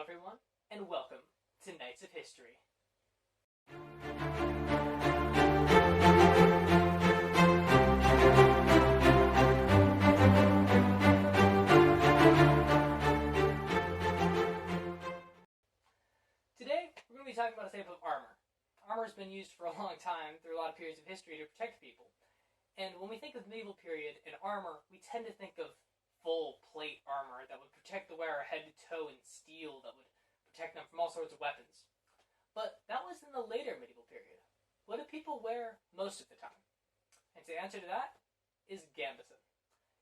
everyone, and welcome to Knights of History. Today, we're going to be talking about a type of armor. Armor has been used for a long time through a lot of periods of history to protect people. And when we think of the medieval period and armor, we tend to think of full plate armor that would protect the wearer head to toe in steel that would protect them from all sorts of weapons. But that was in the later medieval period. What did people wear most of the time? And the answer to that is Gambeson.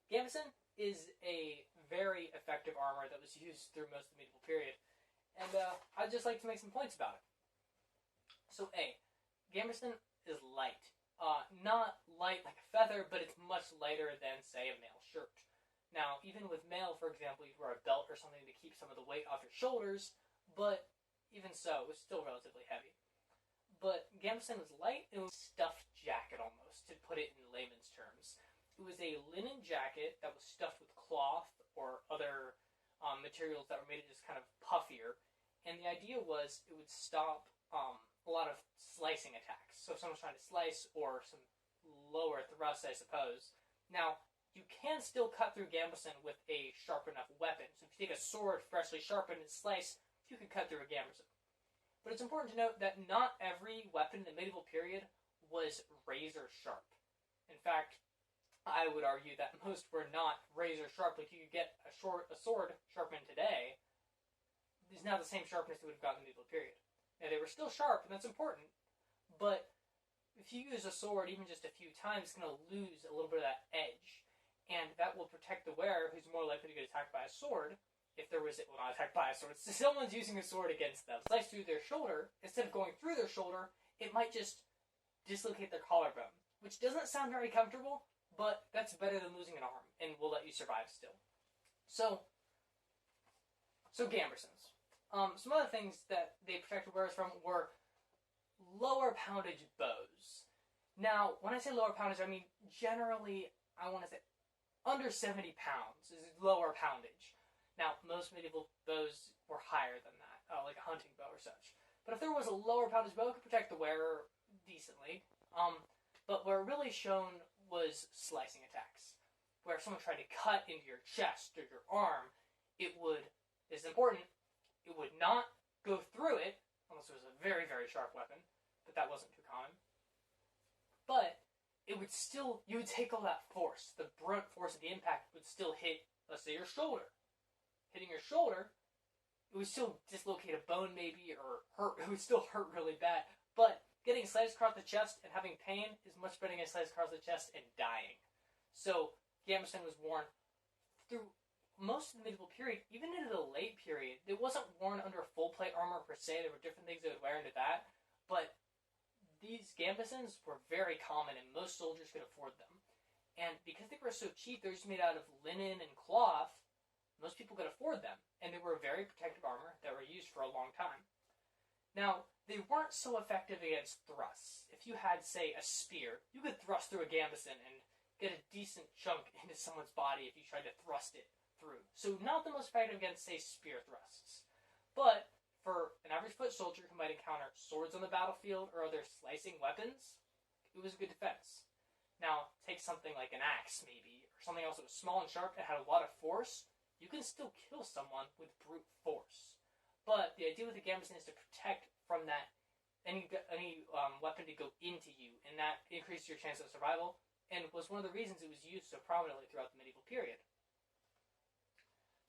Gambeson is a very effective armor that was used through most of the medieval period. And I'd just like to make some points about it. So A, Gambeson is light. Not light like a feather, but it's much lighter than, say, a mail shirt. Now, even with mail, for example, you'd wear a belt or something to keep some of the weight off your shoulders, but even so, it was still relatively heavy. But Gambeson was light, and it was a stuffed jacket almost, to put it in layman's terms. It was a linen jacket that was stuffed with cloth or other materials that were made it just kind of puffier, and the idea was it would stop a lot of slicing attacks. So if someone's trying to slice, or some lower thrust, I suppose. Now, you can still cut through Gambeson with a sharp enough weapon. So if you take a sword freshly sharpened and slice, you can cut through a Gambeson. But it's important to note that not every weapon in the medieval period was razor sharp. In fact, I would argue that most were not razor sharp. Like, you could get a sword sharpened today is now the same sharpness it would have gotten in the medieval period. Now, they were still sharp, and that's important, but if you use a sword even just a few times, it's going to lose a little bit of that edge, and that will protect the wearer, who's more likely to get attacked by a sword, if there was, well, not attacked by a sword, so someone's using a sword against them. Slice through their shoulder, instead of going through their shoulder, it might just dislocate their collarbone, which doesn't sound very comfortable, but that's better than losing an arm, and will let you survive still. So Gambersons. Some other things that they protected wearers from were lower poundage bows. Now, when I say lower poundage, I mean generally, I want to say under 70 pounds is lower poundage. Now, most medieval bows were higher than that, like a hunting bow or such. But if there was a lower poundage bow, it could protect the wearer decently. But where it really shone was slicing attacks, where if someone tried to cut into your chest or your arm, it would, this is important, it would not go through it, unless it was a very, very sharp weapon, but that wasn't too common. But it would still, you would take all that force, the brunt force of the impact would still hit, let's say, your shoulder. Hitting your shoulder, it would still dislocate a bone maybe, or hurt, it would still hurt really bad, but getting sliced across the chest and having pain is much better than getting sliced across the chest and dying. So, Gambeson was worn through most of the medieval period, even into the late period. It wasn't worn under full plate armor per se. There were different things they would wear into that, but these Gambesons were very common, and most soldiers could afford them. And because they were so cheap, they're just made out of linen and cloth, most people could afford them, and they were very protective armor that were used for a long time. Now, they weren't so effective against thrusts. If you had, say, a spear, you could thrust through a Gambeson and get a decent chunk into someone's body if you tried to thrust it through. So not the most effective against, say, spear thrusts. But for an average foot soldier who might encounter swords on the battlefield or other slicing weapons, it was a good defense. Now, take something like an axe, maybe, or something else that was small and sharp and had a lot of force, you can still kill someone with brute force. But the idea with the Gambeson is to protect from that any weapon to go into you, and that increased your chance of survival, and was one of the reasons it was used so prominently throughout the medieval period.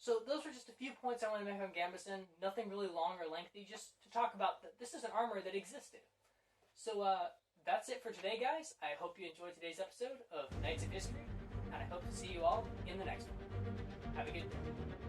So those were just a few points I wanted to make on Gambeson. Nothing really long or lengthy, just to talk about that this is an armor that existed. So that's it for today, guys. I hope you enjoyed today's episode of Knights of History, and I hope to see you all in the next one. Have a good day.